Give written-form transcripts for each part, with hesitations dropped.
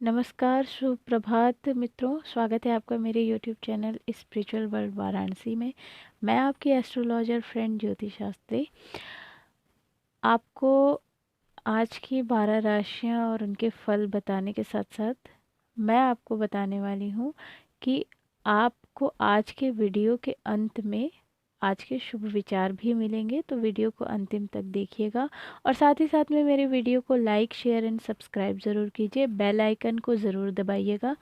नमस्कार, सुप्रभात मित्रों। स्वागत है आपका मेरे YouTube channel spiritual world Varanasi में। मैं आपकी एस्ट्रोलॉजर फ्रेंड ज्योति शास्त्री आपको आज की 12 राशियां और उनके फल बताने के साथ साथ मैं आपको बताने वाली हूँ कि आपको आज के वीडियो के अंत में आज के शुभ विचार भी मिलेंगे, तो वीडियो को अंतिम तक देखिएगा। और साथ ही साथ में मेरे वीडियो को लाइक शेयर एंड सब्सक्राइब ज़रूर कीजिए, बेल आइकन को ज़रूर दबाइएगा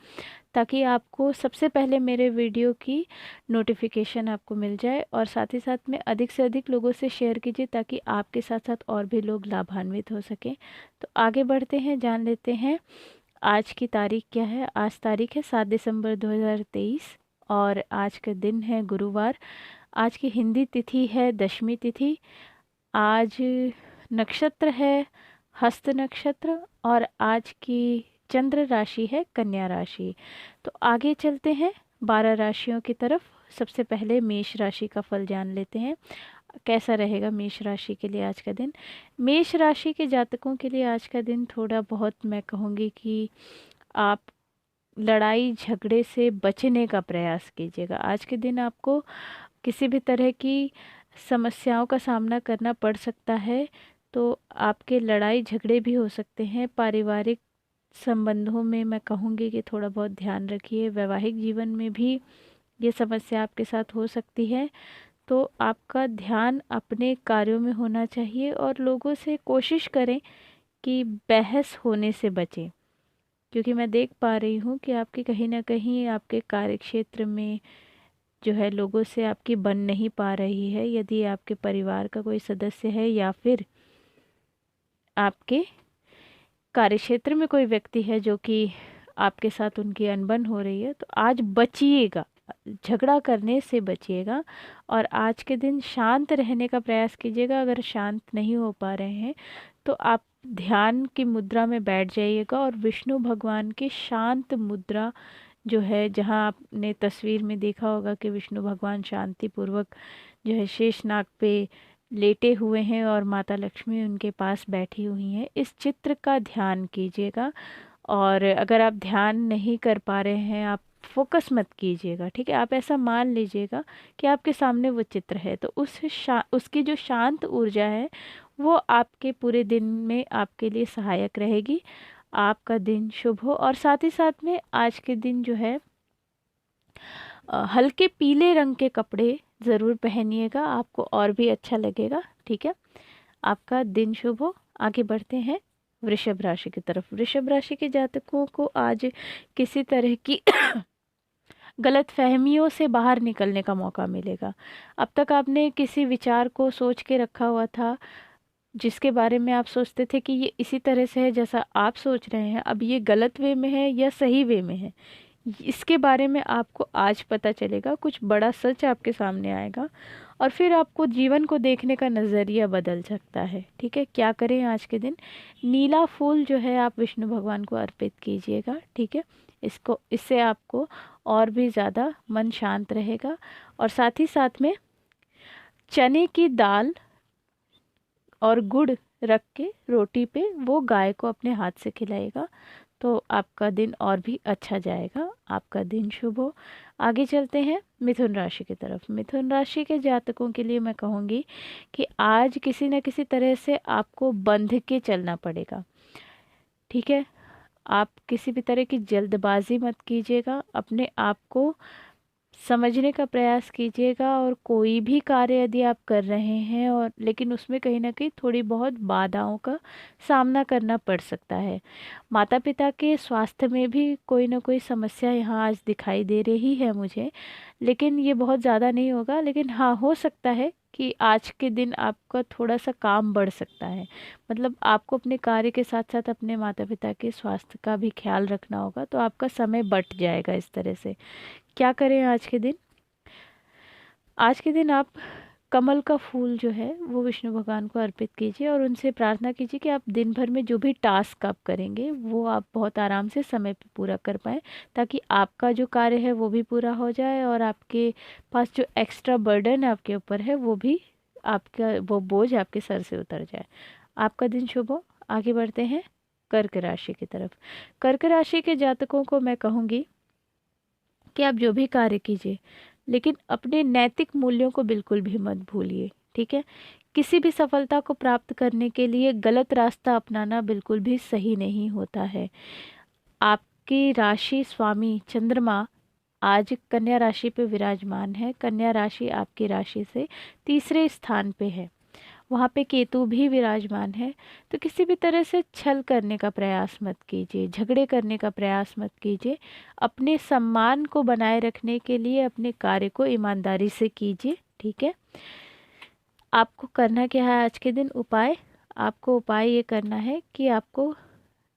ताकि आपको सबसे पहले मेरे वीडियो की नोटिफिकेशन आपको मिल जाए। और साथ ही साथ में अधिक से अधिक लोगों से शेयर कीजिए ताकि आपके साथ साथ और भी लोग लाभान्वित हो सकें। तो आगे बढ़ते हैं, जान लेते हैं आज की तारीख क्या है। आज तारीख है 7 दिसंबर 2023 और आज का दिन है गुरुवार। आज की हिंदी तिथि है दशमी तिथि। आज नक्षत्र है हस्त नक्षत्र और आज की चंद्र राशि है कन्या राशि। तो आगे चलते हैं 12 राशियों की तरफ। सबसे पहले मेष राशि का फल जान लेते हैं, कैसा रहेगा मेष राशि के लिए आज का दिन। मेष राशि के जातकों के लिए आज का दिन थोड़ा बहुत मैं कहूँगी कि आप लड़ाई झगड़े से बचने का प्रयास कीजिएगा। आज के दिन आपको किसी भी तरह की समस्याओं का सामना करना पड़ सकता है, तो आपके लड़ाई झगड़े भी हो सकते हैं। पारिवारिक संबंधों में मैं कहूँगी कि थोड़ा बहुत ध्यान रखिए। वैवाहिक जीवन में भी ये समस्या आपके साथ हो सकती है, तो आपका ध्यान अपने कार्यों में होना चाहिए और लोगों से कोशिश करें कि बहस होने से बचें, क्योंकि मैं देख पा रही हूँ कि आपके कहीं ना कहीं आपके कार्यक्षेत्र में जो है लोगों से आपकी बन नहीं पा रही है। यदि आपके परिवार का कोई सदस्य है या फिर आपके कार्यक्षेत्र में कोई व्यक्ति है जो कि आपके साथ उनकी अनबन हो रही है, तो आज बचिएगा, झगड़ा करने से बचिएगा। और आज के दिन शांत रहने का प्रयास कीजिएगा। अगर शांत नहीं हो पा रहे हैं तो आप ध्यान की मुद्रा में बैठ जाइएगा और विष्णु भगवान की शांत मुद्रा जो है, जहाँ आपने तस्वीर में देखा होगा कि विष्णु भगवान शांति पूर्वक जो है शेषनाग पे लेटे हुए हैं और माता लक्ष्मी उनके पास बैठी हुई हैं, इस चित्र का ध्यान कीजिएगा। और अगर आप ध्यान नहीं कर पा रहे हैं, आप फोकस मत कीजिएगा, ठीक है। आप ऐसा मान लीजिएगा कि आपके सामने वो चित्र है, तो उसकी जो शांत ऊर्जा है वो आपके पूरे दिन में आपके लिए सहायक रहेगी। आपका दिन शुभ हो। और साथ ही साथ में आज के दिन जो है हल्के पीले रंग के कपड़े ज़रूर पहनिएगा, आपको और भी अच्छा लगेगा, ठीक है। आपका दिन शुभ हो। आगे बढ़ते हैं वृषभ राशि की तरफ। वृषभ राशि के जातकों को आज किसी तरह की गलत फहमियों से बाहर निकलने का मौका मिलेगा। अब तक आपने किसी विचार को सोच के रखा हुआ था जिसके बारे में आप सोचते थे कि ये इसी तरह से है जैसा आप सोच रहे हैं, अब ये गलत वे में है या सही वे में है, इसके बारे में आपको आज पता चलेगा। कुछ बड़ा सच आपके सामने आएगा और फिर आपको जीवन को देखने का नज़रिया बदल सकता है, ठीक है। क्या करें आज के दिन? नीला फूल जो है आप विष्णु भगवान को अर्पित कीजिएगा, ठीक है। इससे आपको और भी ज़्यादा मन शांत रहेगा। और साथ ही साथ में चने की दाल और गुड़ रख के रोटी पे वो गाय को अपने हाथ से खिलाएगा, तो आपका दिन और भी अच्छा जाएगा। आपका दिन शुभ हो। आगे चलते हैं मिथुन राशि की तरफ। मिथुन राशि के जातकों के लिए मैं कहूँगी कि आज किसी न किसी तरह से आपको बंध के चलना पड़ेगा, ठीक है। आप किसी भी तरह की जल्दबाजी मत कीजिएगा, अपने आप को समझने का प्रयास कीजिएगा। और कोई भी कार्य यदि आप कर रहे हैं और लेकिन उसमें कहीं ना कहीं थोड़ी बहुत बाधाओं का सामना करना पड़ सकता है। माता पिता के स्वास्थ्य में भी कोई ना कोई समस्या यहाँ आज दिखाई दे रही है मुझे, लेकिन ये बहुत ज़्यादा नहीं होगा। लेकिन हाँ, हो सकता है कि आज के दिन आपका थोड़ा सा काम बढ़ सकता है। मतलब आपको अपने कार्य के साथ साथ अपने माता पिता के स्वास्थ्य का भी ख्याल रखना होगा, तो आपका समय बट जाएगा इस तरह से। क्या करें आज के दिन? आज के दिन आप कमल का फूल जो है वो विष्णु भगवान को अर्पित कीजिए और उनसे प्रार्थना कीजिए कि आप दिन भर में जो भी टास्क आप करेंगे वो आप बहुत आराम से समय पे पूरा कर पाएँ, ताकि आपका जो कार्य है वो भी पूरा हो जाए और आपके पास जो एक्स्ट्रा बर्डन आपके ऊपर है वो भी आपका वो बोझ आपके सर से उतर जाए। आपका दिन शुभ हो। आगे बढ़ते हैं कर्क राशि की तरफ। कर्क राशि के जातकों को मैं कहूँगी कि आप जो भी कार्य कीजिए, लेकिन अपने नैतिक मूल्यों को बिल्कुल भी मत भूलिए, ठीक है। किसी भी सफलता को प्राप्त करने के लिए गलत रास्ता अपनाना बिल्कुल भी सही नहीं होता है। आपकी राशि स्वामी चंद्रमा आज कन्या राशि पे विराजमान है। कन्या राशि आपकी राशि से तीसरे स्थान पे है, वहाँ पे केतु भी विराजमान है। तो किसी भी तरह से छल करने का प्रयास मत कीजिए, झगड़े करने का प्रयास मत कीजिए। अपने सम्मान को बनाए रखने के लिए अपने कार्य को ईमानदारी से कीजिए, ठीक है। आपको करना क्या है आज के दिन उपाय? आपको उपाय ये करना है कि आपको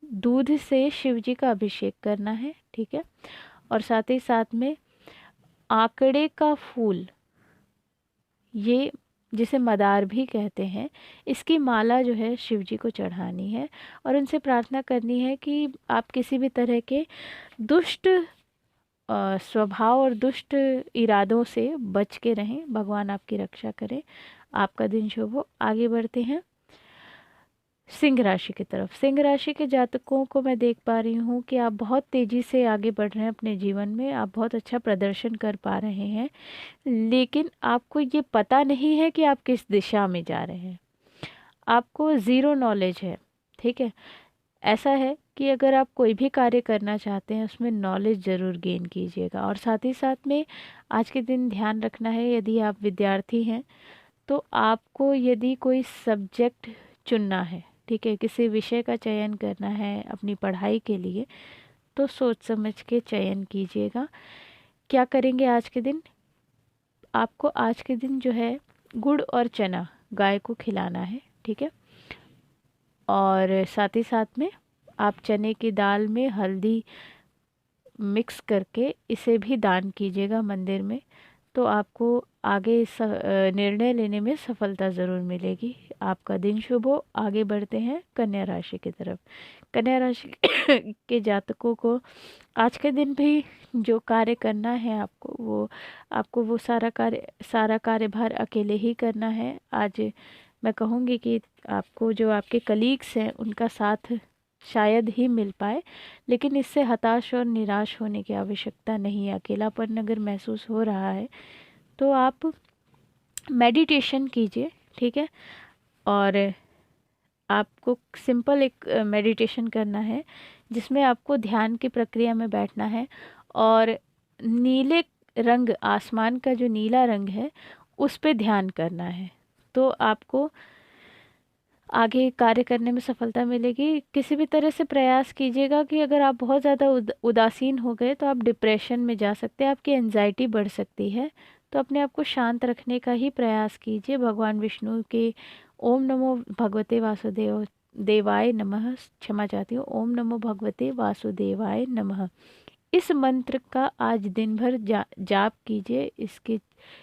दूध से शिव जी का अभिषेक करना है, ठीक है। और साथ ही साथ में आंकड़े का फूल, ये जिसे मदार भी कहते हैं, इसकी माला जो है शिव जी को चढ़ानी है और उनसे प्रार्थना करनी है कि आप किसी भी तरह के दुष्ट स्वभाव और दुष्ट इरादों से बच के रहें। भगवान आपकी रक्षा करें। आपका दिन शुभ हो। आगे बढ़ते हैं सिंह राशि की तरफ। सिंह राशि के जातकों को मैं देख पा रही हूँ कि आप बहुत तेज़ी से आगे बढ़ रहे हैं अपने जीवन में, आप बहुत अच्छा प्रदर्शन कर पा रहे हैं, लेकिन आपको ये पता नहीं है कि आप किस दिशा में जा रहे हैं। आपको ज़ीरो नॉलेज है, ठीक है। ऐसा है कि अगर आप कोई भी कार्य करना चाहते हैं उसमें नॉलेज ज़रूर गेन कीजिएगा। और साथ ही साथ में आज के दिन ध्यान रखना है, यदि आप विद्यार्थी हैं तो आपको यदि कोई सब्जेक्ट चुनना है, ठीक है, किसी विषय का चयन करना है अपनी पढ़ाई के लिए, तो सोच समझ के चयन कीजिएगा। क्या करेंगे आज के दिन? आपको आज के दिन जो है गुड़ और चना गाय को खिलाना है, ठीक है। और साथ ही साथ में आप चने की दाल में हल्दी मिक्स करके इसे भी दान कीजिएगा मंदिर में, तो आपको आगे निर्णय लेने में सफलता ज़रूर मिलेगी। आपका दिन शुभ हो। आगे बढ़ते हैं कन्या राशि की तरफ। कन्या राशि के जातकों को आज के दिन भी जो कार्य करना है आपको वो सारा कार्यभार अकेले ही करना है। आज मैं कहूँगी कि आपको जो आपके कलीग्स हैं उनका साथ शायद ही मिल पाए, लेकिन इससे हताश और निराश होने की आवश्यकता नहीं है। अकेलापन अगर महसूस हो रहा है तो आप मेडिटेशन कीजिए, ठीक है। और आपको सिंपल एक मेडिटेशन करना है जिसमें आपको ध्यान की प्रक्रिया में बैठना है और नीले रंग, आसमान का जो नीला रंग है उस पे ध्यान करना है, तो आपको आगे कार्य करने में सफलता मिलेगी। किसी भी तरह से प्रयास कीजिएगा कि अगर आप बहुत ज़्यादा उदासीन हो गए तो आप डिप्रेशन में जा सकते हैं, आपकी एंजाइटी बढ़ सकती है। तो अपने आप को शांत रखने का ही प्रयास कीजिए। भगवान विष्णु के ओम नमो भगवते वासुदेव देवाय नमः, क्षमा चाहती हूँ, ओम नमो भगवते वासुदेवाय नमः, इस मंत्र का आज दिन भर जाप कीजिए।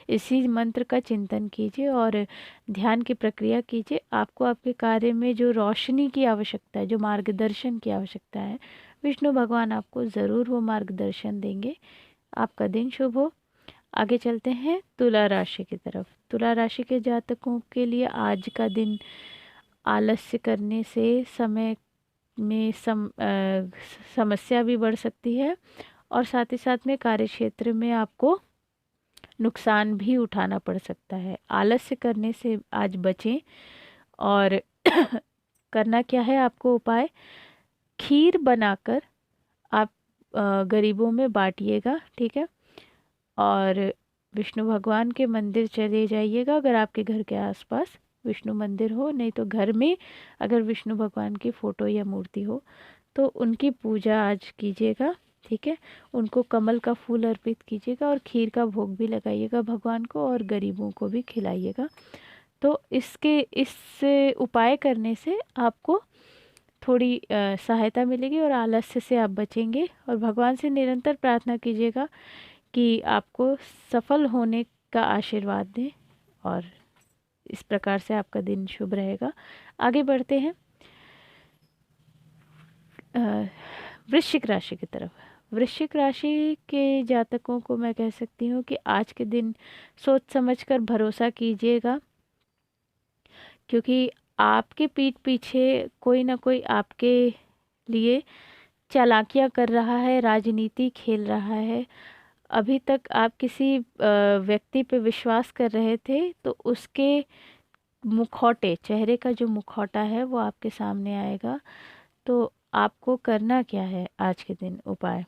इसी मंत्र का चिंतन कीजिए और ध्यान की प्रक्रिया कीजिए। आपको आपके कार्य में जो रोशनी की आवश्यकता है, जो मार्गदर्शन की आवश्यकता है, विष्णु भगवान आपको ज़रूर वो मार्गदर्शन देंगे। आपका दिन शुभ हो। आगे चलते हैं तुला राशि की तरफ। तुला राशि के जातकों के लिए आज का दिन आलस्य करने से समय में समस्या भी बढ़ सकती है और साथ ही साथ में कार्यक्षेत्र में आपको नुकसान भी उठाना पड़ सकता है। आलस्य करने से आज बचें। और करना क्या है आपको उपाय? खीर बनाकर आप गरीबों में बांटिएगा, ठीक है। और विष्णु भगवान के मंदिर चले जाइएगा अगर आपके घर के आसपास विष्णु मंदिर हो, नहीं तो घर में अगर विष्णु भगवान की फ़ोटो या मूर्ति हो तो उनकी पूजा आज कीजिएगा, ठीक है। उनको कमल का फूल अर्पित कीजिएगा और खीर का भोग भी लगाइएगा भगवान को और गरीबों को भी खिलाइएगा। तो इस उपाय करने से आपको थोड़ी सहायता मिलेगी और आलस्य से आप बचेंगे। और भगवान से निरंतर प्रार्थना कीजिएगा कि आपको सफल होने का आशीर्वाद दें और इस प्रकार से आपका दिन शुभ रहेगा। आगे बढ़ते हैं वृश्चिक राशि की तरफ। वृश्चिक राशि के जातकों को मैं कह सकती हूँ कि आज के दिन सोच समझकर भरोसा कीजिएगा, क्योंकि आपके पीठ पीछे कोई ना कोई आपके लिए चालाकियाँ कर रहा है, राजनीति खेल रहा है। अभी तक आप किसी व्यक्ति पे विश्वास कर रहे थे तो उसके मुखौटे, चेहरे का जो मुखौटा है वो आपके सामने आएगा। तो आपको करना क्या है आज के दिन उपाय?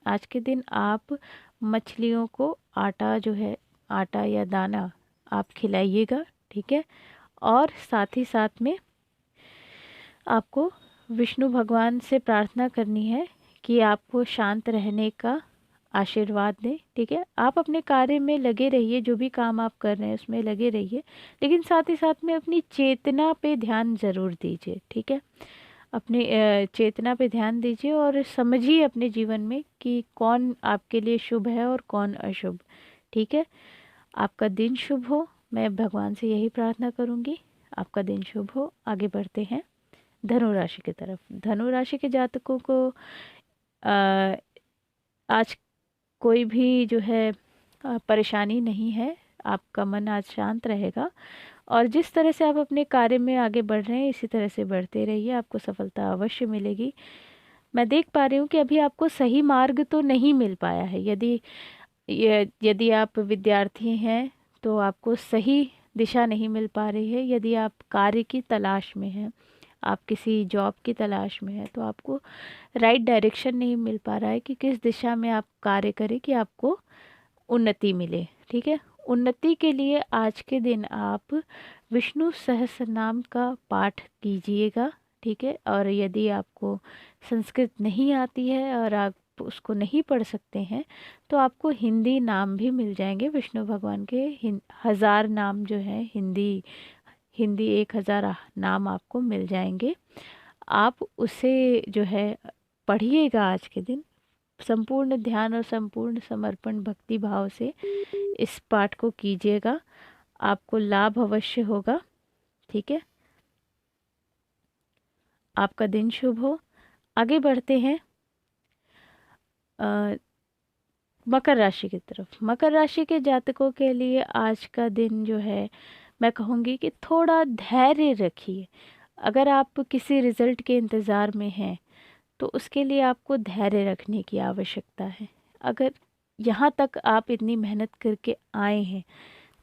आज के दिन आप मछलियों को आटा जो है, आटा या दाना आप खिलाइएगा, ठीक है। और साथ ही साथ में आपको विष्णु भगवान से प्रार्थना करनी है कि आपको शांत रहने का आशीर्वाद दें, ठीक है। आप अपने कार्य में लगे रहिए, जो भी काम आप कर रहे हैं उसमें लगे रहिए, लेकिन साथ ही साथ में अपनी चेतना पे ध्यान ज़रूर दीजिए, ठीक है। अपनी चेतना पे ध्यान दीजिए और समझिए अपने जीवन में कि कौन आपके लिए शुभ है और कौन अशुभ, ठीक है। आपका दिन शुभ हो, मैं भगवान से यही प्रार्थना करूँगी। आपका दिन शुभ हो। आगे बढ़ते हैं धनु राशि की तरफ। धनु राशि के जातकों को आज कोई भी जो है परेशानी नहीं है। आपका मन आज शांत रहेगा और जिस तरह से आप अपने कार्य में आगे बढ़ रहे हैं इसी तरह से बढ़ते रहिए, आपको सफलता अवश्य मिलेगी। मैं देख पा रही हूँ कि अभी आपको सही मार्ग तो नहीं मिल पाया है। यदि आप विद्यार्थी हैं तो आपको सही दिशा नहीं मिल पा रही है। यदि आप कार्य की तलाश में हैं, आप किसी जॉब की तलाश में हैं, तो आपको राइट डायरेक्शन नहीं मिल पा रहा है कि किस दिशा में आप कार्य करें कि आपको उन्नति मिले, ठीक है। उन्नति के लिए आज के दिन आप विष्णु सहस्रनाम का पाठ कीजिएगा, ठीक है। और यदि आपको संस्कृत नहीं आती है और आप उसको नहीं पढ़ सकते हैं तो आपको हिंदी नाम भी मिल जाएंगे। विष्णु भगवान के 1000 नाम जो हैं, हिंदी 1000 नाम आपको मिल जाएंगे। आप उसे जो है पढ़िएगा आज के दिन संपूर्ण ध्यान और संपूर्ण समर्पण भक्ति भाव से इस पाठ को कीजिएगा, आपको लाभ अवश्य होगा, ठीक है। आपका दिन शुभ हो। आगे बढ़ते हैं मकर राशि की तरफ। मकर राशि के जातकों के लिए आज का दिन जो है, मैं कहूँगी कि थोड़ा धैर्य रखिए। अगर आप किसी रिज़ल्ट के इंतज़ार में हैं तो उसके लिए आपको धैर्य रखने की आवश्यकता है। अगर यहाँ तक आप इतनी मेहनत करके आए हैं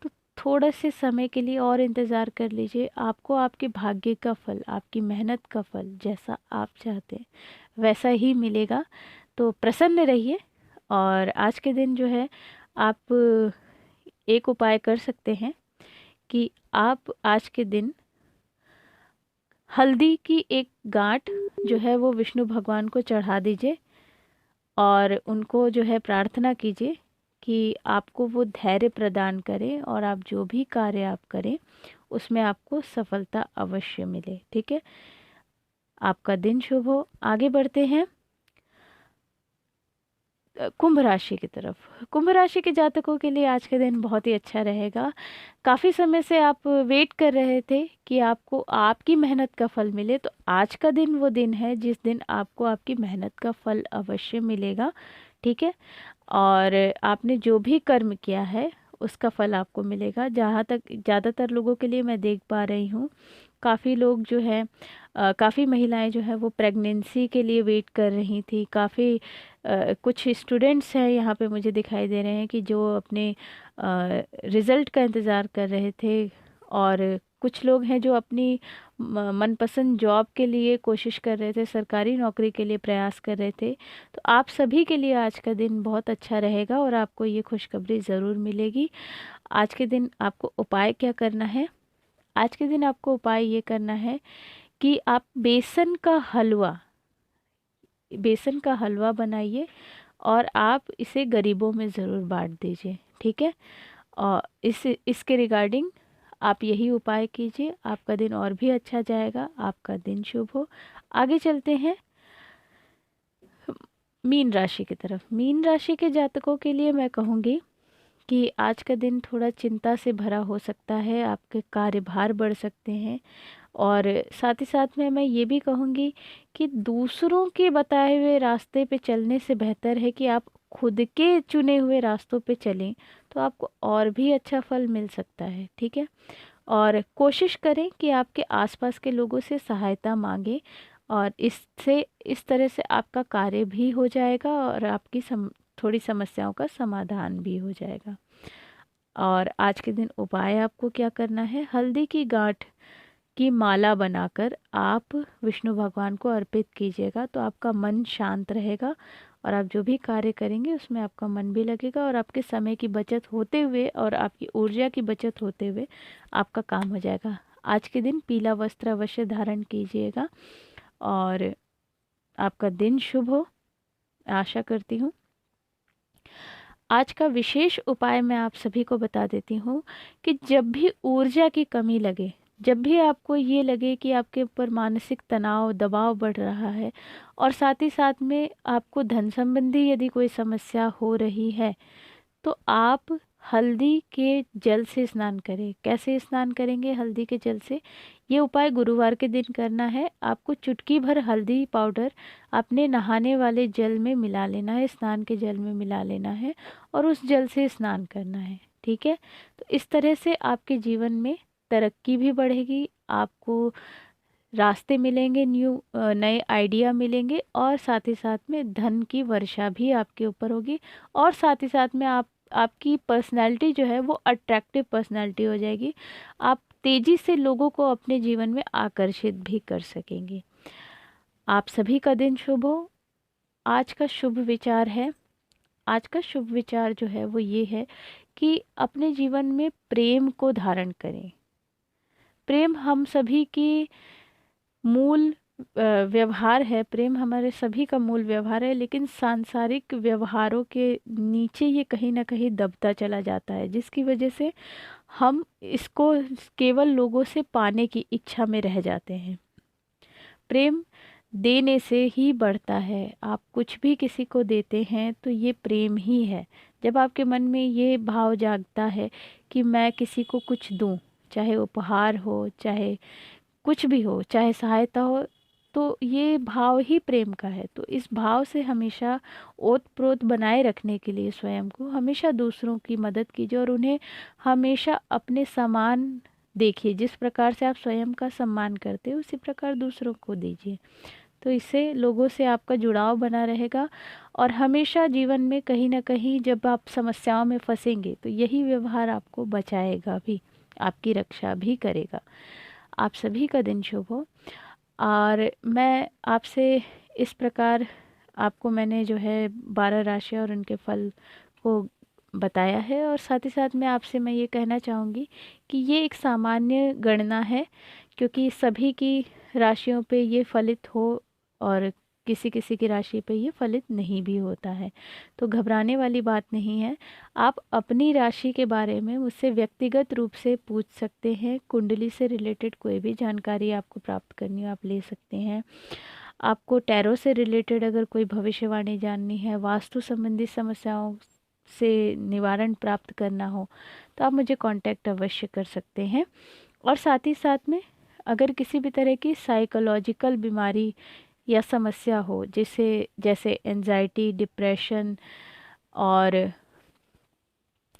तो थोड़ा से समय के लिए और इंतज़ार कर लीजिए। आपको आपके भाग्य का फल, आपकी मेहनत का फल जैसा आप चाहते हैं वैसा ही मिलेगा। तो प्रसन्न रहिए। और आज के दिन जो है आप एक उपाय कर सकते हैं कि आप आज के दिन हल्दी की एक गांठ जो है वो विष्णु भगवान को चढ़ा दीजिए और उनको जो है प्रार्थना कीजिए कि आपको वो धैर्य प्रदान करें और आप जो भी कार्य आप करें उसमें आपको सफलता अवश्य मिले, ठीक है। आपका दिन शुभ हो। आगे बढ़ते हैं कुंभ राशि की तरफ। कुंभ राशि के जातकों के लिए आज के दिन बहुत ही अच्छा रहेगा। काफ़ी समय से आप वेट कर रहे थे कि आपको आपकी मेहनत का फल मिले, तो आज का दिन वो दिन है जिस दिन आपको आपकी मेहनत का फल अवश्य मिलेगा, ठीक है। और आपने जो भी कर्म किया है उसका फल आपको मिलेगा। जहाँ तक ज़्यादातर लोगों के लिए मैं देख पा रही हूँ, काफ़ी लोग जो है काफ़ी महिलाएं जो है वो प्रेगनेंसी के लिए वेट कर रही थी। काफ़ी कुछ स्टूडेंट्स हैं यहाँ पे मुझे दिखाई दे रहे हैं कि जो अपने रिज़ल्ट का इंतज़ार कर रहे थे। और कुछ लोग हैं जो अपनी मनपसंद जॉब के लिए कोशिश कर रहे थे, सरकारी नौकरी के लिए प्रयास कर रहे थे। तो आप सभी के लिए आज का दिन बहुत अच्छा रहेगा और आपको ये खुशखबरी ज़रूर मिलेगी। आज के दिन आपको उपाय क्या करना है? आज के दिन आपको उपाय ये करना है कि आप बेसन का हलवा बनाइए और आप इसे गरीबों में ज़रूर बांट दीजिए, ठीक है। और इसके रिगार्डिंग आप यही उपाय कीजिए, आपका दिन और भी अच्छा जाएगा। आपका दिन शुभ हो। आगे चलते हैं मीन राशि की तरफ। मीन राशि के जातकों के लिए मैं कहूँगी कि आज का दिन थोड़ा चिंता से भरा हो सकता है, आपके कार्यभार बढ़ सकते हैं। और साथ ही साथ में मैं ये भी कहूँगी कि दूसरों के बताए हुए रास्ते पे चलने से बेहतर है कि आप खुद के चुने हुए रास्तों पे चलें, तो आपको और भी अच्छा फल मिल सकता है, ठीक है। और कोशिश करें कि आपके आसपास के लोगों से सहायता मांगें और इससे इस तरह से आपका कार्य भी हो जाएगा और आपकी थोड़ी समस्याओं का समाधान भी हो जाएगा। और आज के दिन उपाय आपको क्या करना है, हल्दी की गांठ की माला बनाकर आप विष्णु भगवान को अर्पित कीजिएगा, तो आपका मन शांत रहेगा और आप जो भी कार्य करेंगे उसमें आपका मन भी लगेगा और आपके समय की बचत होते हुए और आपकी ऊर्जा की बचत होते हुए आपका काम हो जाएगा। आज के दिन पीला वस्त्र अवश्य धारण कीजिएगा और आपका दिन शुभ हो, आशा करती हूँ। आज का विशेष उपाय मैं आप सभी को बता देती हूँ कि जब भी ऊर्जा की कमी लगे, जब भी आपको ये लगे कि आपके ऊपर मानसिक तनाव दबाव बढ़ रहा है और साथ ही साथ में आपको धन संबंधी यदि कोई समस्या हो रही है, तो आप हल्दी के जल से स्नान करें। कैसे स्नान करेंगे हल्दी के जल से? ये उपाय गुरुवार के दिन करना है। आपको चुटकी भर हल्दी पाउडर अपने नहाने वाले जल में मिला लेना है, स्नान के जल में मिला लेना है और उस जल से स्नान करना है। ठीक है, तो इस तरह से आपके जीवन में तरक्की भी बढ़ेगी, आपको रास्ते मिलेंगे, नए आइडिया मिलेंगे और साथ ही साथ में धन की वर्षा भी आपके ऊपर होगी और साथ ही साथ में आपकी पर्सनैलिटी जो है वो अट्रैक्टिव पर्सनैलिटी हो जाएगी। आप तेज़ी से लोगों को अपने जीवन में आकर्षित भी कर सकेंगे। आप सभी का दिन शुभ हो। आज का शुभ विचार है, आज का शुभ विचार जो है वो ये है कि अपने जीवन में प्रेम को धारण करें। प्रेम हम सभी की मूल व्यवहार है, प्रेम हमारे सभी का मूल व्यवहार है, लेकिन सांसारिक व्यवहारों के नीचे ये कहीं ना कहीं दबता चला जाता है, जिसकी वजह से हम इसको केवल लोगों से पाने की इच्छा में रह जाते हैं। प्रेम देने से ही बढ़ता है। आप कुछ भी किसी को देते हैं तो ये प्रेम ही है। जब आपके मन में ये भाव जागता है कि मैं किसी को कुछ दूं, चाहे उपहार हो, चाहे कुछ भी हो, चाहे सहायता हो, तो ये भाव ही प्रेम का है। तो इस भाव से हमेशा ओतप्रोत बनाए रखने के लिए स्वयं को हमेशा दूसरों की मदद कीजिए और उन्हें हमेशा अपने समान देखिए। जिस प्रकार से आप स्वयं का सम्मान करते हो उसी प्रकार दूसरों को दीजिए। तो इससे लोगों से आपका जुड़ाव बना रहेगा और हमेशा जीवन में कहीं ना कहीं जब आप समस्याओं में फंसेंगे तो यही व्यवहार आपको बचाएगा भी, आपकी रक्षा भी करेगा। आप सभी का दिन शुभ हो। और मैं आपसे इस प्रकार आपको मैंने जो है 12 राशि और उनके फल को बताया है और साथ ही साथ में आपसे मैं ये कहना चाहूँगी कि ये एक सामान्य गणना है, क्योंकि सभी की राशियों पे ये फलित हो और किसी किसी की राशि पे ये फलित नहीं भी होता है, तो घबराने वाली बात नहीं है। आप अपनी राशि के बारे में मुझसे व्यक्तिगत रूप से पूछ सकते हैं। कुंडली से रिलेटेड कोई भी जानकारी आपको प्राप्त करनी हो आप ले सकते हैं। आपको टैरो से रिलेटेड अगर कोई भविष्यवाणी जाननी है, वास्तु संबंधी समस्याओं से निवारण प्राप्त करना हो, तो आप मुझे कांटेक्ट अवश्य कर सकते हैं। और साथ ही साथ में अगर किसी भी तरह की साइकोलॉजिकल बीमारी या समस्या हो, जैसे एंजाइटी, डिप्रेशन और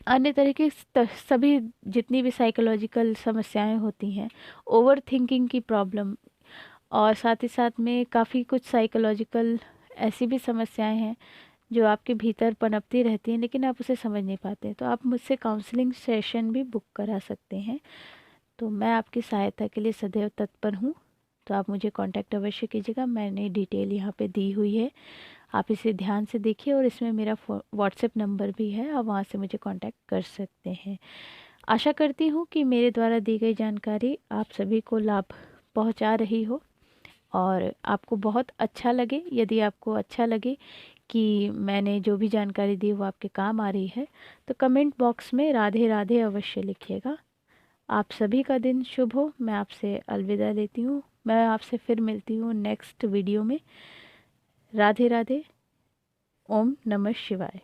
अन्य तरह की सभी जितनी भी साइकोलॉजिकल समस्याएं होती हैं, ओवर थिंकिंग की प्रॉब्लम और साथ ही साथ में काफ़ी कुछ साइकोलॉजिकल ऐसी भी समस्याएं हैं जो आपके भीतर पनपती रहती हैं लेकिन आप उसे समझ नहीं पाते, तो आप मुझसे काउंसलिंग सेशन भी बुक करा सकते हैं। तो मैं आपकी सहायता के लिए सदैव तत्पर हूँ। तो आप मुझे कांटेक्ट अवश्य कीजिएगा। मैंने डिटेल यहाँ पे दी हुई है, आप इसे ध्यान से देखिए और इसमें मेरा व्हाट्सएप नंबर भी है, आप वहाँ से मुझे कांटेक्ट कर सकते हैं। आशा करती हूँ कि मेरे द्वारा दी गई जानकारी आप सभी को लाभ पहुँचा रही हो और आपको बहुत अच्छा लगे। यदि आपको अच्छा लगे कि मैंने जो भी जानकारी दी वो आपके काम आ रही है, तो कमेंट बॉक्स में राधे राधे अवश्य लिखिएगा। आप सभी का दिन शुभ हो। मैं आपसे अलविदा लेती हूँ। मैं आपसे फिर मिलती हूँ नेक्स्ट वीडियो में। राधे राधे। ओम नमः शिवाय।